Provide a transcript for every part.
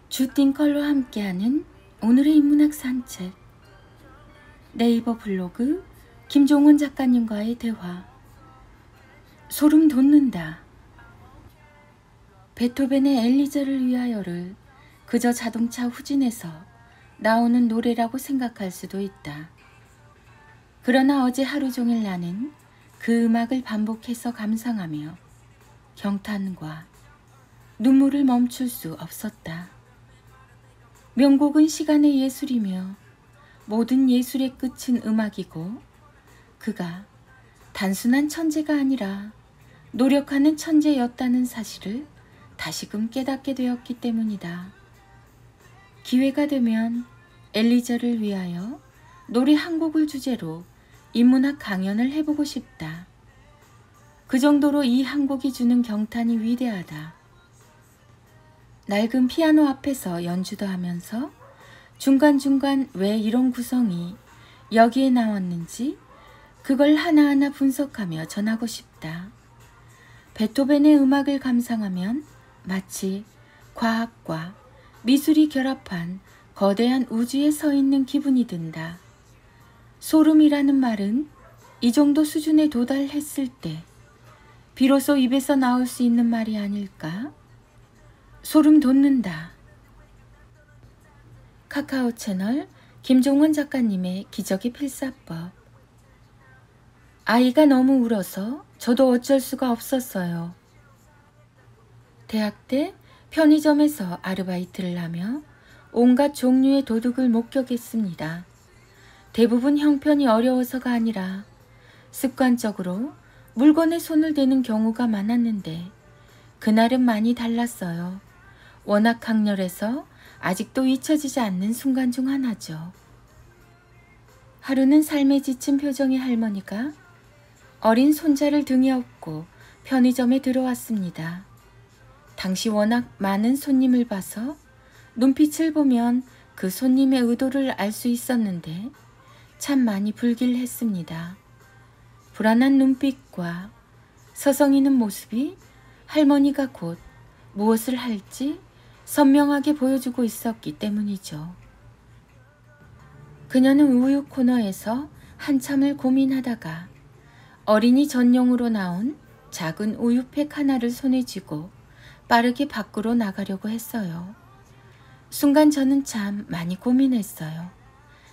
주띵컬과 함께하는 오늘의 인문학 산책. 네이버 블로그 김종원 작가님과의 대화. 소름 돋는다. 베토벤의 엘리자를 위하여를 그저 자동차 후진에서 나오는 노래라고 생각할 수도 있다. 그러나 어제 하루 종일 나는 그 음악을 반복해서 감상하며 경탄과 눈물을 멈출 수 없었다. 명곡은 시간의 예술이며 모든 예술의 끝은 음악이고, 그가 단순한 천재가 아니라 노력하는 천재였다는 사실을 다시금 깨닫게 되었기 때문이다. 기회가 되면 엘리자를 위하여 노래 한 곡을 주제로 인문학 강연을 해보고 싶다. 그 정도로 이 한 곡이 주는 경탄이 위대하다. 낡은 피아노 앞에서 연주도 하면서 중간중간 왜 이런 구성이 여기에 나왔는지 그걸 하나하나 분석하며 전하고 싶다. 베토벤의 음악을 감상하면 마치 과학과 미술이 결합한 거대한 우주에 서 있는 기분이 든다. 소름이라는 말은 이 정도 수준에 도달했을 때 비로소 입에서 나올 수 있는 말이 아닐까? 소름 돋는다. 카카오 채널 김종원 작가님의 기적의 필사법. 아이가 너무 울어서 저도 어쩔 수가 없었어요. 대학 때 편의점에서 아르바이트를 하며 온갖 종류의 도둑을 목격했습니다. 대부분 형편이 어려워서가 아니라 습관적으로 물건에 손을 대는 경우가 많았는데 그날은 많이 달랐어요. 워낙 강렬해서 아직도 잊혀지지 않는 순간 중 하나죠. 하루는 삶에 지친 표정의 할머니가 어린 손자를 등에 업고 편의점에 들어왔습니다. 당시 워낙 많은 손님을 봐서 눈빛을 보면 그 손님의 의도를 알 수 있었는데 참 많이 불길했습니다. 불안한 눈빛과 서성이는 모습이 할머니가 곧 무엇을 할지 선명하게 보여주고 있었기 때문이죠. 그녀는 우유 코너에서 한참을 고민하다가 어린이 전용으로 나온 작은 우유팩 하나를 손에 쥐고 빠르게 밖으로 나가려고 했어요. 순간 저는 참 많이 고민했어요.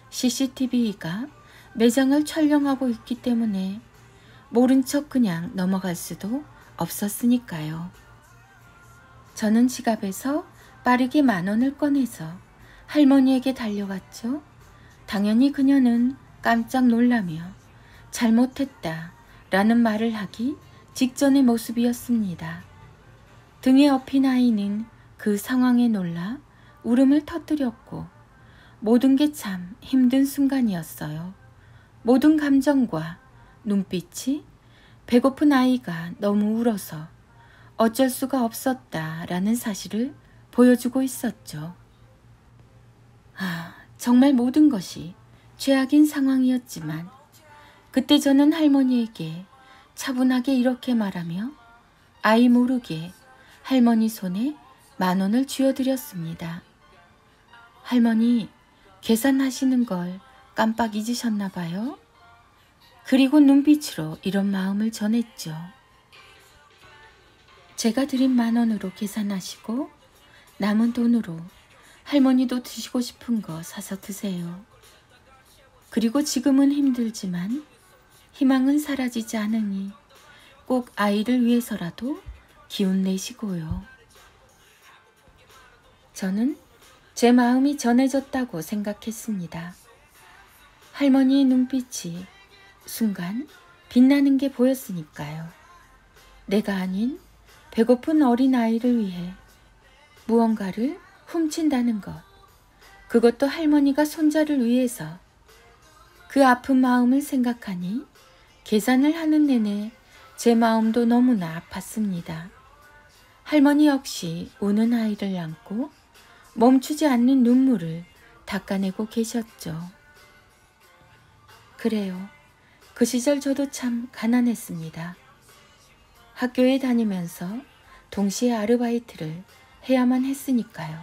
CCTV가 매장을 촬영하고 있기 때문에 모른 척 그냥 넘어갈 수도 없었으니까요. 저는 지갑에서 빠르게 10,000원을 꺼내서 할머니에게 달려갔죠. 당연히 그녀는 깜짝 놀라며 잘못했다 라는 말을 하기 직전의 모습이었습니다. 등에 업힌 아이는 그 상황에 놀라 울음을 터뜨렸고 모든 게 참 힘든 순간이었어요. 모든 감정과 눈빛이 배고픈 아이가 너무 울어서 어쩔 수가 없었다라는 사실을 보여주고 있었죠. 정말 모든 것이 최악인 상황이었지만 그때 저는 할머니에게 차분하게 이렇게 말하며 아이 모르게 할머니 손에 10,000원을 쥐어드렸습니다. 할머니, 계산하시는 걸 깜빡 잊으셨나 봐요. 그리고 눈빛으로 이런 마음을 전했죠. 제가 드린 10,000원으로 계산하시고 남은 돈으로 할머니도 드시고 싶은 거 사서 드세요. 그리고 지금은 힘들지만 희망은 사라지지 않으니 꼭 아이를 위해서라도 기운 내시고요. 저는 제 마음이 전해졌다고 생각했습니다. 할머니의 눈빛이 순간 빛나는 게 보였으니까요. 내가 아닌 배고픈 어린아이를 위해 무언가를 훔친다는 것, 그것도 할머니가 손자를 위해서. 그 아픈 마음을 생각하니 계산을 하는 내내 제 마음도 너무나 아팠습니다. 할머니 역시 우는 아이를 안고 멈추지 않는 눈물을 닦아내고 계셨죠. 그래요. 그 시절 저도 참 가난했습니다. 학교에 다니면서 동시에 아르바이트를 해야만 했으니까요.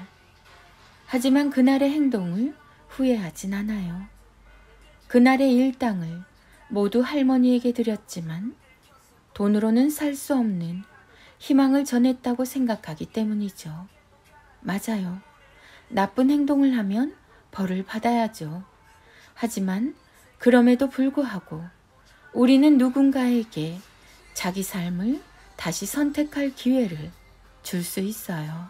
하지만 그날의 행동을 후회하진 않아요. 그날의 일당을 모두 할머니에게 드렸지만 돈으로는 살 수 없는 희망을 전했다고 생각하기 때문이죠. 맞아요. 나쁜 행동을 하면 벌을 받아야죠. 하지만 그럼에도 불구하고 우리는 누군가에게 자기 삶을 다시 선택할 기회를 줄 수 있어요.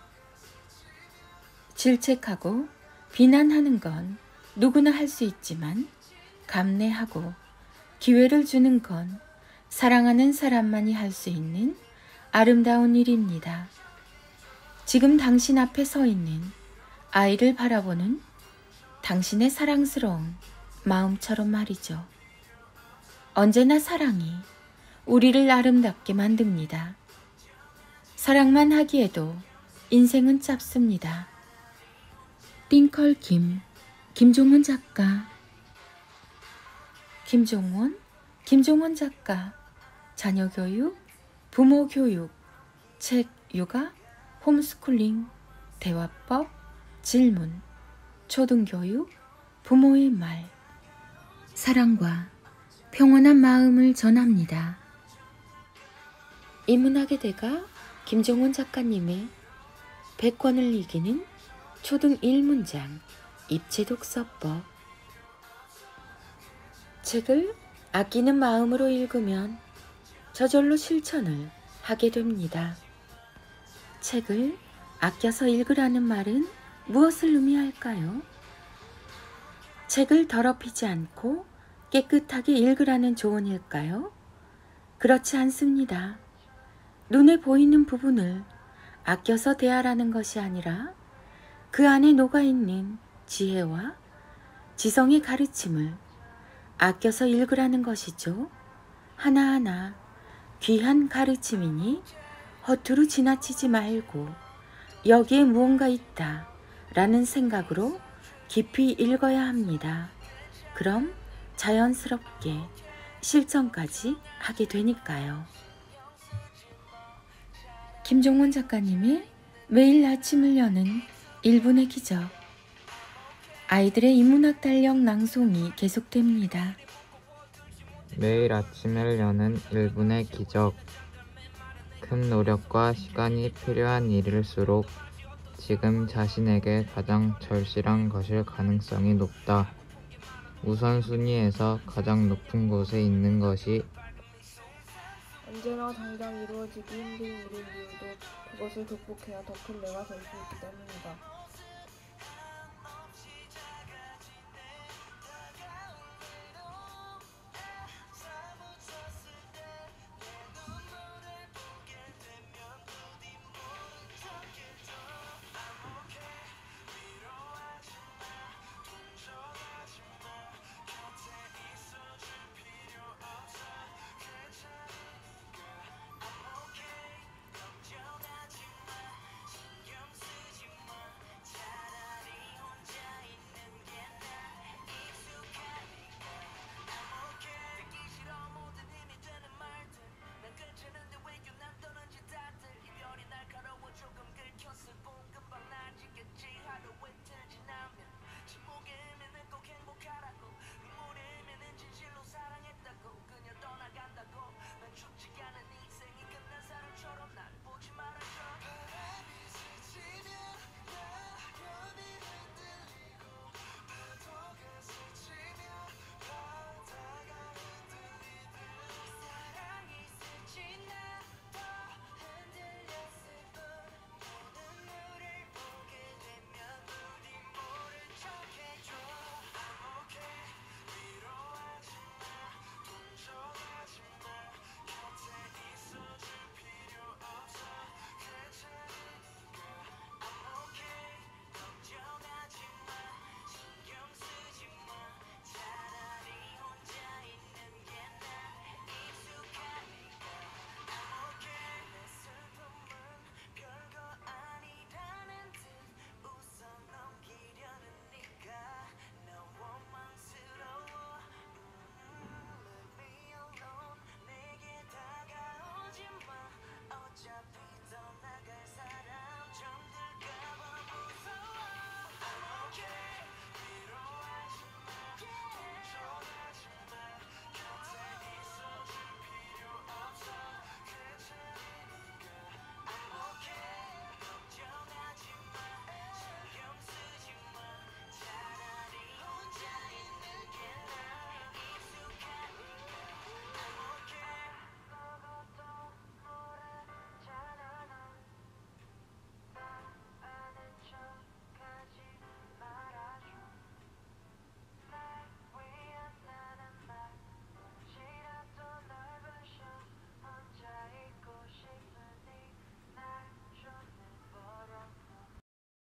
질책하고 비난하는 건 누구나 할 수 있지만 감내하고 기회를 주는 건 사랑하는 사람만이 할 수 있는 아름다운 일입니다. 지금 당신 앞에 서 있는 아이를 바라보는 당신의 사랑스러운 마음처럼 말이죠. 언제나 사랑이 우리를 아름답게 만듭니다. 사랑만 하기에도 인생은 짧습니다. 띵컬 김종원 작가. 김종원 작가. 자녀교육, 부모교육, 책, 육아, 홈스쿨링, 대화법, 질문, 초등교육, 부모의 말. 사랑과 평온한 마음을 전합니다. 인문학의 대가 김종원 작가님의 100권을 이기는 초등 1문장 입체독서법. 책을 아끼는 마음으로 읽으면 저절로 실천을 하게 됩니다. 책을 아껴서 읽으라는 말은 무엇을 의미할까요? 책을 더럽히지 않고 깨끗하게 읽으라는 조언일까요? 그렇지 않습니다. 눈에 보이는 부분을 아껴서 대하라는 것이 아니라 그 안에 녹아있는 지혜와 지성의 가르침을 아껴서 읽으라는 것이죠. 하나하나 귀한 가르침이니 허투루 지나치지 말고 여기에 무언가 있다 라는 생각으로 깊이 읽어야 합니다. 그럼 자연스럽게 실천까지 하게 되니까요. 김종원 작가님의 매일 아침을 여는 1분의 기적. 아이들의 인문학 달력 낭송이 계속됩니다. 매일 아침을 여는 1분의 기적. 큰 노력과 시간이 필요한 일일수록 지금 자신에게 가장 절실한 것일 가능성이 높다. 우선순위에서 가장 높은 곳에 있는 것이 언제나 당장 이루어지기 힘든 일인 이유도 그것을 극복해야 더 큰 내가 될 수 있기 때문이다.